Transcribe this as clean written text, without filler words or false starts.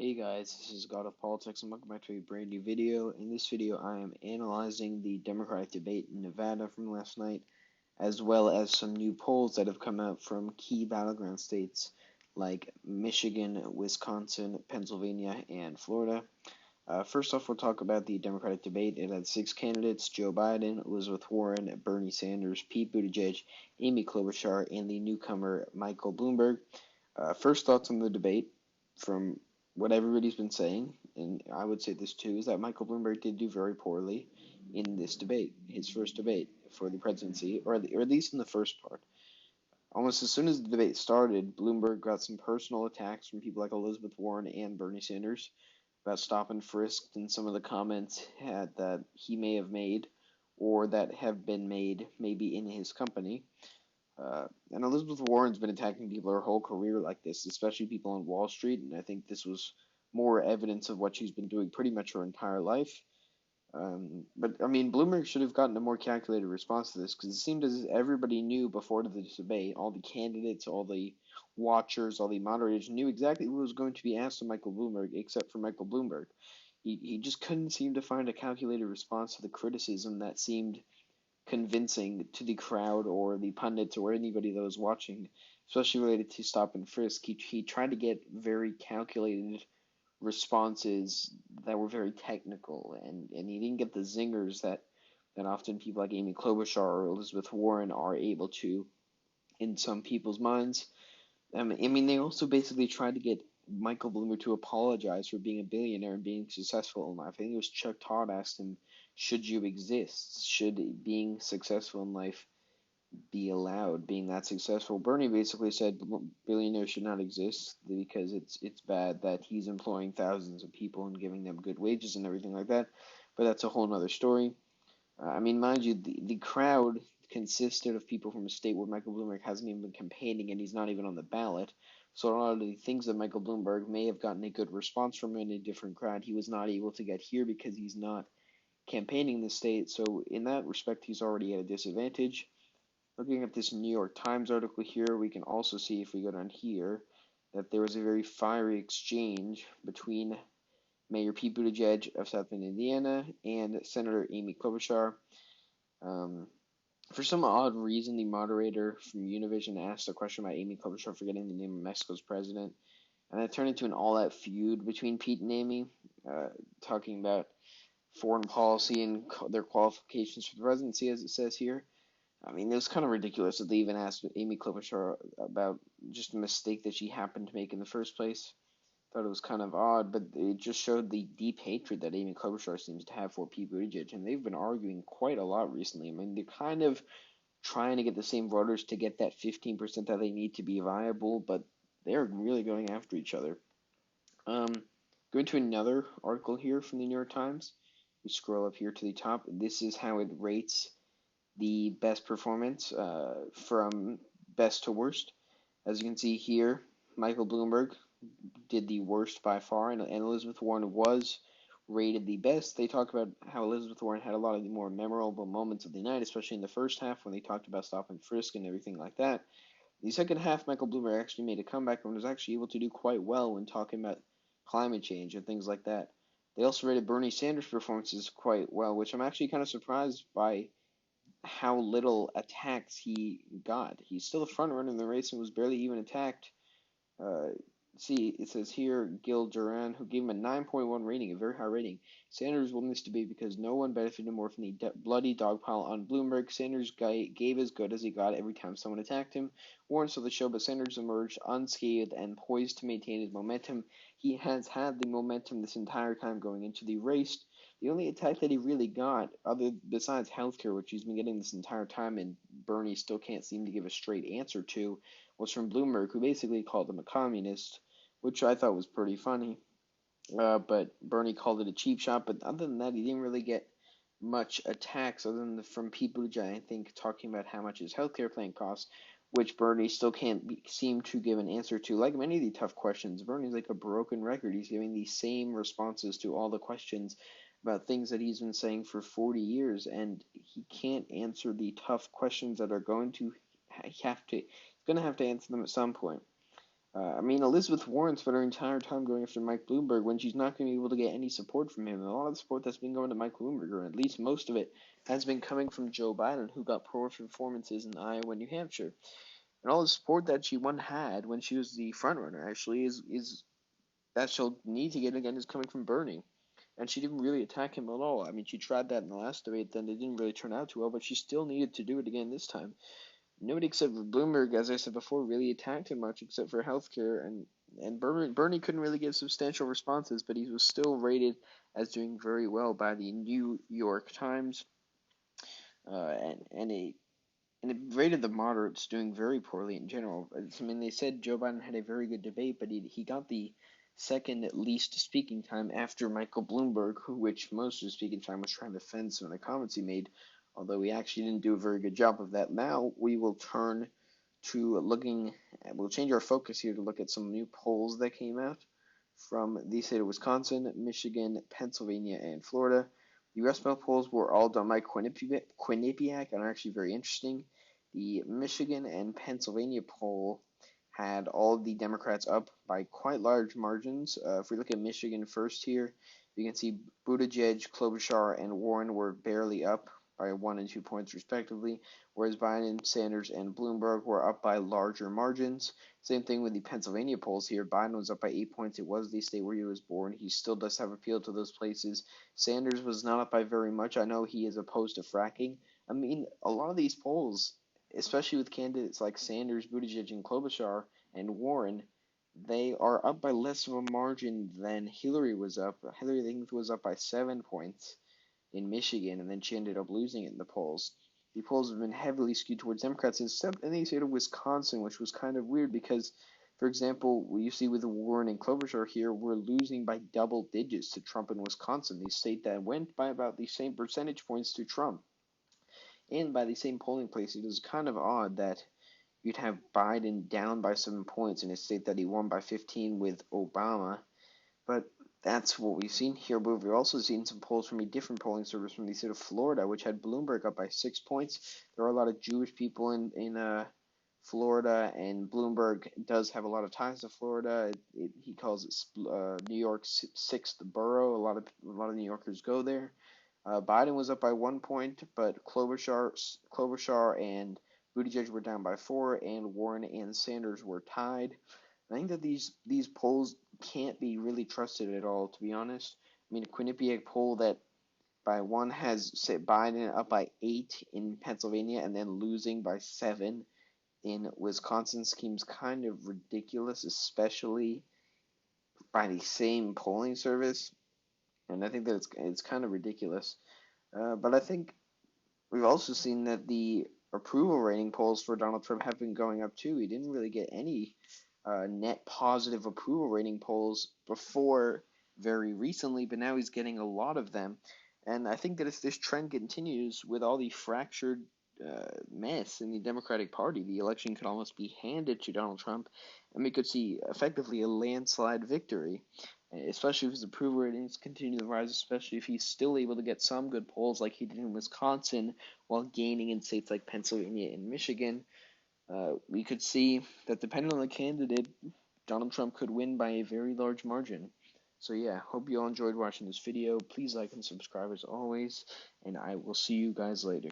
Hey guys, this is God of Politics and welcome back to a brand new video. In this video, I am analyzing the Democratic debate in Nevada from last night, as well as some new polls that have come out from key battleground states like Michigan, Wisconsin, Pennsylvania, and Florida. First off, we'll talk about the Democratic debate. It had six candidates: Joe Biden, Elizabeth Warren, Bernie Sanders, Pete Buttigieg, Amy Klobuchar, and the newcomer Michael Bloomberg. First thoughts on the debate from what everybody's been saying, and I would say this too, is that Michael Bloomberg did do very poorly in this debate, his first debate for the presidency, or at least in the first part. Almost as soon as the debate started, Bloomberg got some personal attacks from people like Elizabeth Warren and Bernie Sanders about stop and frisk and some of the comments that he may have made or that have been made maybe in his company. And Elizabeth Warren's been attacking people her whole career like this, especially people on Wall Street, and I think this was more evidence of what she's been doing pretty much her entire life. But I mean, Bloomberg should have gotten a more calculated response to this because it seemed as if everybody knew before the debate, all the candidates, all the watchers, all the moderators knew exactly what was going to be asked of Michael Bloomberg, except for Michael Bloomberg. He just couldn't seem to find a calculated response to the criticism that seemed convincing to the crowd or the pundits or anybody that was watching, especially related to stop and frisk. He tried to get very calculated responses that were very technical, and he didn't get the zingers that often people like Amy Klobuchar or Elizabeth Warren are able to in some people's minds. I mean, they also basically tried to get Michael Bloomer to apologize for being a billionaire and being successful in life. I think it was Chuck Todd asked him, "Should you exist? Should being successful in life be allowed? Being that successful?" Bernie basically said billionaires should not exist because it's bad that he's employing thousands of people and giving them good wages and everything like that. But that's a whole other story. I mean, mind you, the crowd consisted of people from a state where Michael Bloomberg hasn't even been campaigning and he's not even on the ballot. So a lot of the things that Michael Bloomberg may have gotten a good response from in a different crowd, he was not able to get here because he's not campaigning in the state. So in that respect, he's already at a disadvantage. Looking at this New York Times article here, we can also see, if we go down here, that there was a very fiery exchange between Mayor Pete Buttigieg of South Bend, Indiana, and Senator Amy Klobuchar. Um, for some odd reason, the moderator from Univision asked a question about Amy Klobuchar forgetting the name of Mexico's president, and that turned into an all-out feud between Pete and Amy, talking about foreign policy and their qualifications for the presidency, as it says here. I mean, it was kind of ridiculous that they even asked Amy Klobuchar about just a mistake that she happened to make in the first place. Thought it was kind of odd, but it just showed the deep hatred that Amy Klobuchar seems to have for Pete Buttigieg, and they've been arguing quite a lot recently. I mean, they're kind of trying to get the same voters to get that 15% that they need to be viable, but they're really going after each other. Going to another article here from the New York Times. We scroll up here to the top. This is how it rates the best performance from best to worst. As you can see here, Michael Bloomberg did the worst by far, and Elizabeth Warren was rated the best. They talk about how Elizabeth Warren had a lot of the more memorable moments of the night, especially in the first half when they talked about stop and frisk and everything like that. The second half, Michael Bloomberg actually made a comeback and was actually able to do quite well when talking about climate change and things like that. They also rated Bernie Sanders' performances quite well, which I'm actually kind of surprised by how little attacks he got. He's still a front runner in the race and was barely even attacked. Uh, See, it says here, Gil Duran, who gave him a 9.1 rating, a very high rating. Sanders won this debate because no one benefited more from the bloody dogpile on Bloomberg. Sanders gave as good as he got every time someone attacked him. Warren saw the show, but Sanders emerged unscathed and poised to maintain his momentum. He has had the momentum this entire time going into the race. The only attack that he really got, other besides healthcare, which he's been getting this entire time, and Bernie still can't seem to give a straight answer to, was from Bloomberg, who basically called him a communist, which I thought was pretty funny. But Bernie called it a cheap shot. But other than that, he didn't really get much attacks other than from Pete Buttigieg, I think, talking about how much his healthcare plan costs, which Bernie still can't seem to give an answer to. Like many of the tough questions, Bernie's like a broken record. He's giving the same responses to all the questions about things that he's been saying for 40 years, and he can't answer the tough questions that are going to have to answer them at some point. Elizabeth Warren spent her entire time going after Mike Bloomberg when she's not going to be able to get any support from him. And a lot of the support that's been going to Mike Bloomberg, or at least most of it, has been coming from Joe Biden, who got poor performances in Iowa and New Hampshire. And all the support that she once had when she was the front runner, actually, is that she'll need to get again is coming from Bernie. And she didn't really attack him at all. She tried that in the last debate, then it didn't really turn out too well, but she still needed to do it again this time. Nobody except for Bloomberg, as I said before, really attacked him much except for healthcare, and Bernie couldn't really give substantial responses, but he was still rated as doing very well by the New York Times, and it rated the moderates doing very poorly in general. They said Joe Biden had a very good debate, but he got the second least speaking time after Michael Bloomberg, which most of the speaking time was trying to defend some of the comments he made, although he actually didn't do a very good job of that. Now we will turn to we'll change our focus here to look at some new polls that came out from the state of Wisconsin, Michigan, Pennsylvania, and Florida. The U.S. polls were all done by Quinnipiac and are actually very interesting. The Michigan and Pennsylvania poll had all of the Democrats up by quite large margins. If we look at Michigan first here, you can see Buttigieg, Klobuchar, and Warren were barely up by 1 and 2 points respectively, whereas Biden, Sanders, and Bloomberg were up by larger margins. Same thing with the Pennsylvania polls here. Biden was up by 8 points. It was the state where he was born. He still does have appeal to those places. Sanders was not up by very much. I know he is opposed to fracking. A lot of these polls, especially with candidates like Sanders, Buttigieg, and Klobuchar, and Warren, they are up by less of a margin than Hillary was up. Hillary, I think, was up by 7 points in Michigan, and then she ended up losing it in the polls. The polls have been heavily skewed towards Democrats, except in the state of Wisconsin, which was kind of weird because, for example, what you see with Warren and Klobuchar here, we're losing by double digits to Trump in Wisconsin, the state that went by about the same percentage points to Trump, and by the same polling place. It is kind of odd that you'd have Biden down by 7 points in a state that he won by 15 with Obama. But that's what we've seen here. But we've also seen some polls from a different polling service from the state of Florida, which had Bloomberg up by 6 points. There are a lot of Jewish people in Florida, and Bloomberg does have a lot of ties to Florida. He calls it New York's sixth borough. A lot of New Yorkers go there. Biden was up by 1 point, but Klobuchar and Buttigieg were down by 4, and Warren and Sanders were tied. I think that these polls can't be really trusted at all, to be honest. A Quinnipiac poll that by one has set Biden up by 8 in Pennsylvania and then losing by 7 in Wisconsin seems kind of ridiculous, especially by the same polling service. And I think that it's kind of ridiculous. But I think we've also seen that the approval rating polls for Donald Trump have been going up too. He didn't really get any net positive approval rating polls before very recently, but now he's getting a lot of them. And I think that if this trend continues with all the fractured mess in the Democratic Party, the election could almost be handed to Donald Trump, and we could see effectively a landslide victory, especially if his approval ratings continue to rise, especially if he's still able to get some good polls like he did in Wisconsin while gaining in states like Pennsylvania and Michigan. We could see that depending on the candidate, Donald Trump could win by a very large margin. So yeah, hope you all enjoyed watching this video. Please like and subscribe as always, and I will see you guys later.